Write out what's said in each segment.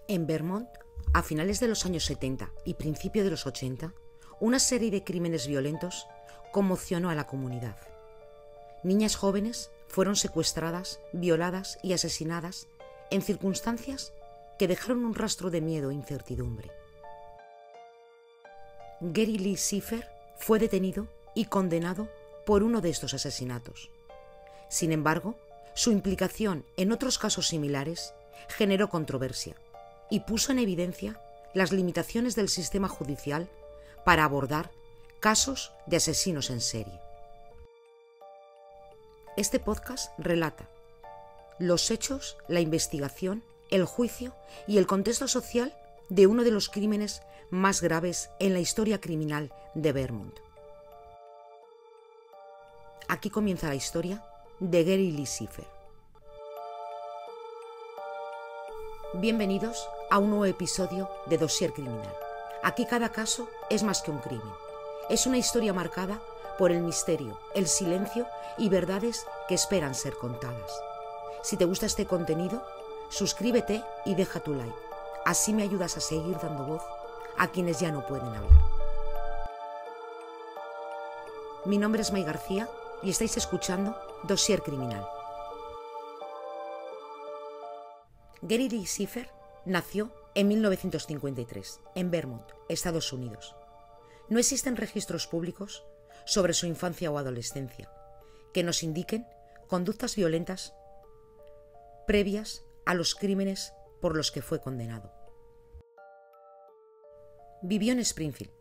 En Vermont, a finales de los años 70 y principio de los 80, una serie de crímenes violentos conmocionó a la comunidad. Niñas jóvenes fueron secuestradas, violadas y asesinadas en circunstancias que dejaron un rastro de miedo e incertidumbre. Gary Lee Seifer fue detenido y condenado por uno de estos asesinatos. Sin embargo, su implicación en otros casos similares generó controversia y puso en evidencia las limitaciones del sistema judicial para abordar casos de asesinos en serie. Este podcast relata los hechos, la investigación, el juicio y el contexto social de uno de los crímenes más graves en la historia criminal de Vermont. Aquí comienza la historia de Gary Lee Seifer. Bienvenidos a un nuevo episodio de Dossier Criminal. Aquí cada caso es más que un crimen. Es una historia marcada por el misterio, el silencio y verdades que esperan ser contadas. Si te gusta este contenido, suscríbete y deja tu like. Así me ayudas a seguir dando voz a quienes ya no pueden hablar. Mi nombre es May García y estáis escuchando Dossier Criminal. Gary Lee Seifer nació en 1953 en Vermont, Estados Unidos. No existen registros públicos sobre su infancia o adolescencia que nos indiquen conductas violentas previas a los crímenes por los que fue condenado. Vivió en Springfield,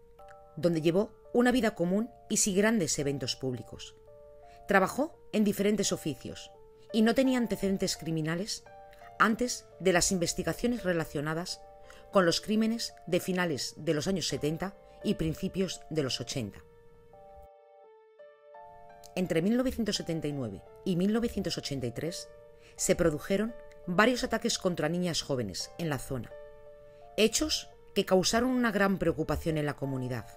donde llevó una vida común y sin grandes eventos públicos. Trabajó en diferentes oficios y no tenía antecedentes criminales antes de las investigaciones relacionadas con los crímenes de finales de los años 70 y principios de los 80. Entre 1979 y 1983 se produjeron varios ataques contra niñas jóvenes en la zona, hechos que causaron una gran preocupación en la comunidad.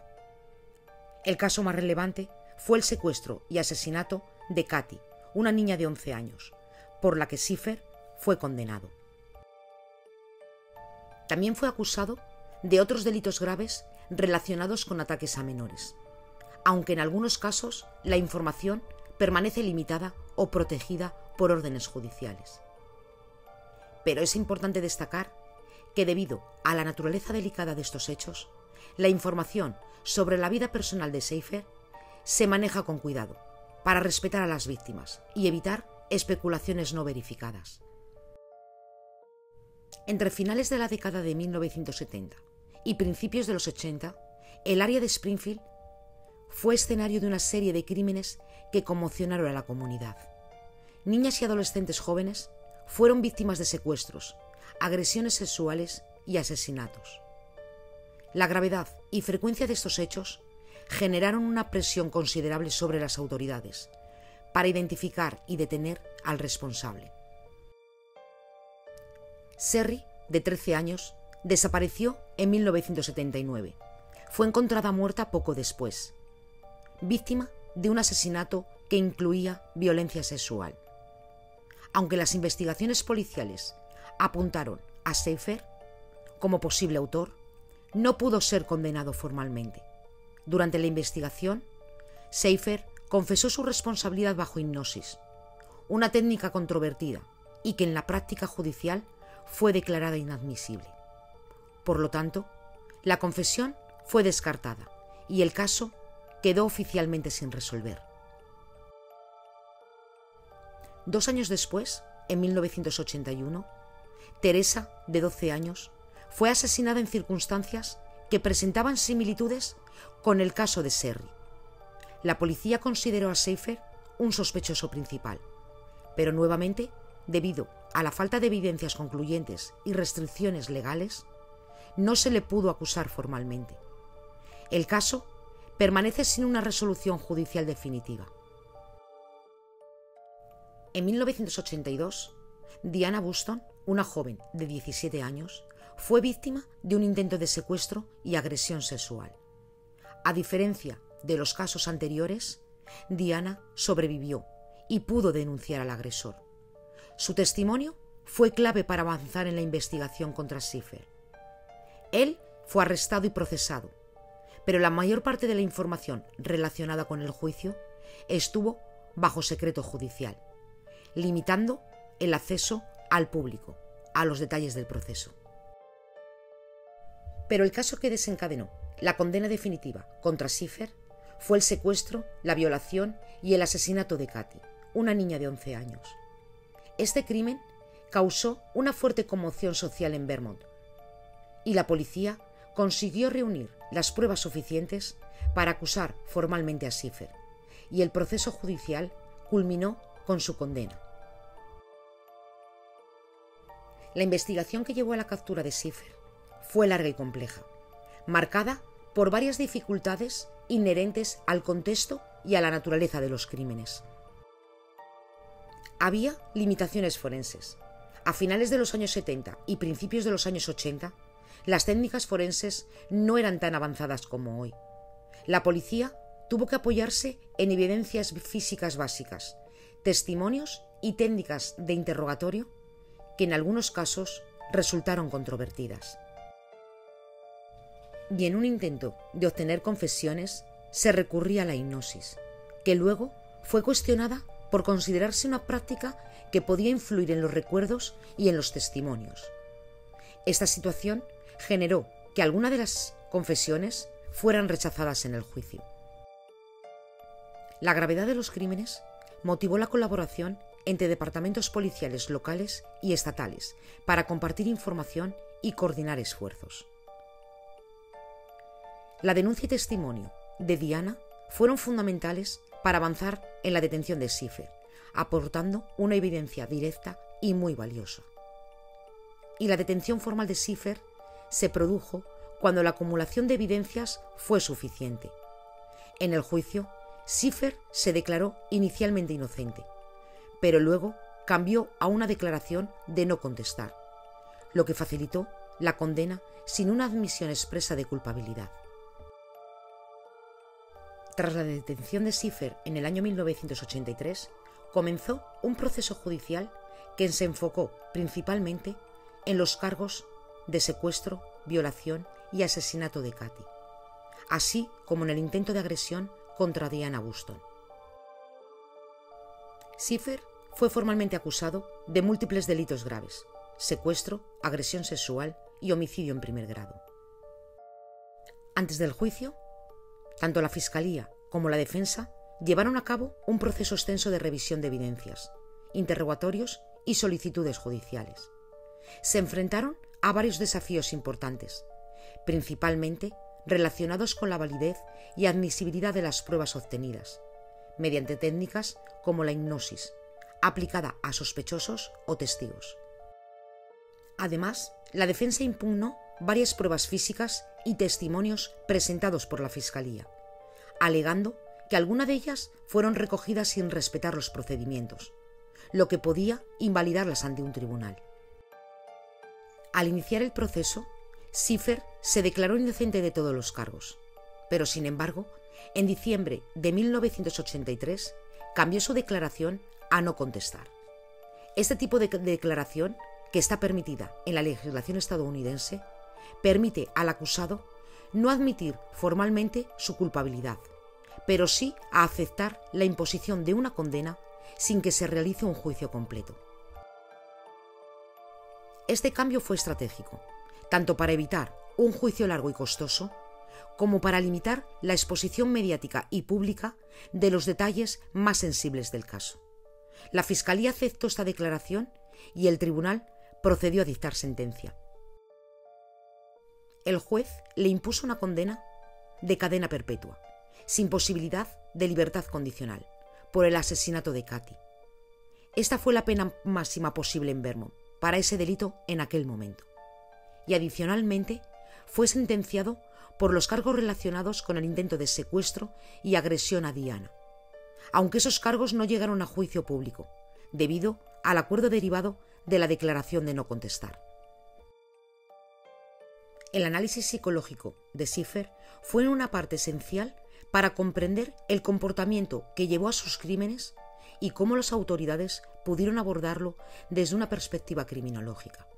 El caso más relevante fue el secuestro y asesinato de Katy, una niña de 11 años, por la que Seifer fue condenado. También fue acusado de otros delitos graves relacionados con ataques a menores, aunque en algunos casos la información permanece limitada o protegida por órdenes judiciales. Pero es importante destacar que debido a la naturaleza delicada de estos hechos, la información sobre la vida personal de Seifer se maneja con cuidado para respetar a las víctimas y evitar especulaciones no verificadas. Entre finales de la década de 1970 y principios de los 80, el área de Springfield fue escenario de una serie de crímenes que conmocionaron a la comunidad. Niñas y adolescentes jóvenes fueron víctimas de secuestros, agresiones sexuales y asesinatos. La gravedad y frecuencia de estos hechos generaron una presión considerable sobre las autoridades para identificar y detener al responsable. Sherry, de 13 años, desapareció en 1979. Fue encontrada muerta poco después, víctima de un asesinato que incluía violencia sexual. Aunque las investigaciones policiales apuntaron a Seifer como posible autor, no pudo ser condenado formalmente. Durante la investigación, Seifer confesó su responsabilidad bajo hipnosis, una técnica controvertida y que en la práctica judicial fue declarada inadmisible. Por lo tanto, la confesión fue descartada y el caso quedó oficialmente sin resolver. 2 años después, en 1981, Teresa, de 12 años, fue asesinada en circunstancias que presentaban similitudes con el caso de Sherry. La policía consideró a Seifer un sospechoso principal, pero nuevamente, debido a la falta de evidencias concluyentes y restricciones legales, no se le pudo acusar formalmente. El caso permanece sin una resolución judicial definitiva. En 1982, Diana Buston, una joven de 17 años, fue víctima de un intento de secuestro y agresión sexual. A diferencia de los casos anteriores, Diana sobrevivió y pudo denunciar al agresor. Su testimonio fue clave para avanzar en la investigación contra Schiffer. Él fue arrestado y procesado, pero la mayor parte de la información relacionada con el juicio estuvo bajo secreto judicial, limitando el acceso al público a los detalles del proceso. Pero el caso que desencadenó la condena definitiva contra Schiffer fue el secuestro, la violación y el asesinato de Katy, una niña de 11 años. Este crimen causó una fuerte conmoción social en Vermont y la policía consiguió reunir las pruebas suficientes para acusar formalmente a Schiffer, y el proceso judicial culminó con su condena. La investigación que llevó a la captura de Schiffer fue larga y compleja, marcada por varias dificultades inherentes al contexto y a la naturaleza de los crímenes. Había limitaciones forenses. A finales de los años 70 y principios de los años 80, las técnicas forenses no eran tan avanzadas como hoy. La policía tuvo que apoyarse en evidencias físicas básicas, testimonios y técnicas de interrogatorio que en algunos casos resultaron controvertidas. Y en un intento de obtener confesiones se recurría a la hipnosis, que luego fue cuestionada por considerarse una práctica que podía influir en los recuerdos y en los testimonios. Esta situación generó que algunas de las confesiones fueran rechazadas en el juicio. La gravedad de los crímenes motivó la colaboración entre departamentos policiales locales y estatales para compartir información y coordinar esfuerzos. La denuncia y testimonio de Diana fueron fundamentales para avanzar en la detención de Schiffer, aportando una evidencia directa y muy valiosa. Y la detención formal de Schiffer se produjo cuando la acumulación de evidencias fue suficiente. En el juicio, Schiffer se declaró inicialmente inocente, pero luego cambió a una declaración de no contestar, lo que facilitó la condena sin una admisión expresa de culpabilidad. Tras la detención de Schiffer en el año 1983, comenzó un proceso judicial que se enfocó principalmente en los cargos de secuestro, violación y asesinato de Katy, así como en el intento de agresión contra Diana Buston. Schiffer fue formalmente acusado de múltiples delitos graves: secuestro, agresión sexual y homicidio en primer grado. Antes del juicio, tanto la Fiscalía como la defensa llevaron a cabo un proceso extenso de revisión de evidencias, interrogatorios y solicitudes judiciales. Se enfrentaron a varios desafíos importantes, principalmente relacionados con la validez y admisibilidad de las pruebas obtenidas, mediante técnicas como la hipnosis, aplicada a sospechosos o testigos. Además, la defensa impugnó varias pruebas físicas y testimonios presentados por la Fiscalía, alegando que algunas de ellas fueron recogidas sin respetar los procedimientos, lo que podía invalidarlas ante un tribunal. Al iniciar el proceso, Schiffer se declaró inocente de todos los cargos, pero sin embargo, en diciembre de 1983 cambió su declaración a no contestar. Este tipo de declaración, que está permitida en la legislación estadounidense, permite al acusado no admitir formalmente su culpabilidad, pero sí a aceptar la imposición de una condena sin que se realice un juicio completo. Este cambio fue estratégico, tanto para evitar un juicio largo y costoso, como para limitar la exposición mediática y pública de los detalles más sensibles del caso. La Fiscalía aceptó esta declaración y el tribunal procedió a dictar sentencia. El juez le impuso una condena de cadena perpetua, sin posibilidad de libertad condicional, por el asesinato de Katy. Esta fue la pena máxima posible en Vermont para ese delito en aquel momento. Y adicionalmente fue sentenciado por los cargos relacionados con el intento de secuestro y agresión a Diana, aunque esos cargos no llegaron a juicio público, debido al acuerdo derivado de la declaración de no contestar. El análisis psicológico de Schiffer fue una parte esencial para comprender el comportamiento que llevó a sus crímenes y cómo las autoridades pudieron abordarlo desde una perspectiva criminológica.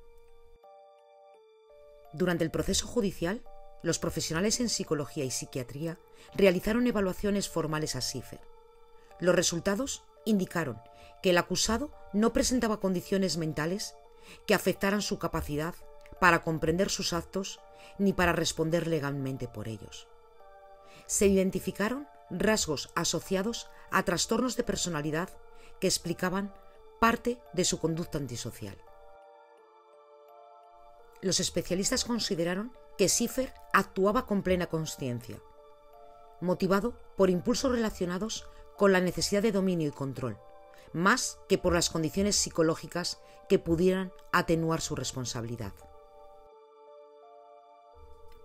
Durante el proceso judicial, los profesionales en psicología y psiquiatría realizaron evaluaciones formales a Schiffer. Los resultados indicaron que el acusado no presentaba condiciones mentales que afectaran su capacidad para comprender sus actos ni para responder legalmente por ellos. Se identificaron rasgos asociados a trastornos de personalidad que explicaban parte de su conducta antisocial. Los especialistas consideraron que Schiffer actuaba con plena consciencia, motivado por impulsos relacionados con la necesidad de dominio y control, más que por las condiciones psicológicas que pudieran atenuar su responsabilidad.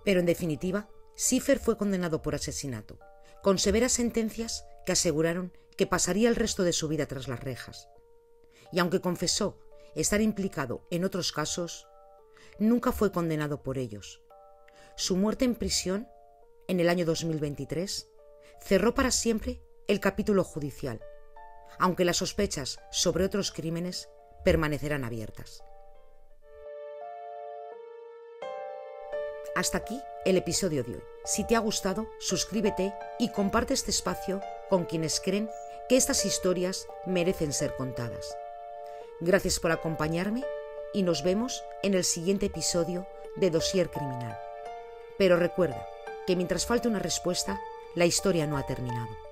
Pero en definitiva, Schiffer fue condenado por asesinato, con severas sentencias que aseguraron que pasaría el resto de su vida tras las rejas. Y aunque confesó estar implicado en otros casos, nunca fue condenado por ellos. Su muerte en prisión, en el año 2023, cerró para siempre el capítulo judicial, aunque las sospechas sobre otros crímenes permanecerán abiertas. Hasta aquí el episodio de hoy. Si te ha gustado, suscríbete y comparte este espacio con quienes creen que estas historias merecen ser contadas. Gracias por acompañarme y nos vemos en el siguiente episodio de Dossier Criminal. Pero recuerda que mientras falte una respuesta, la historia no ha terminado.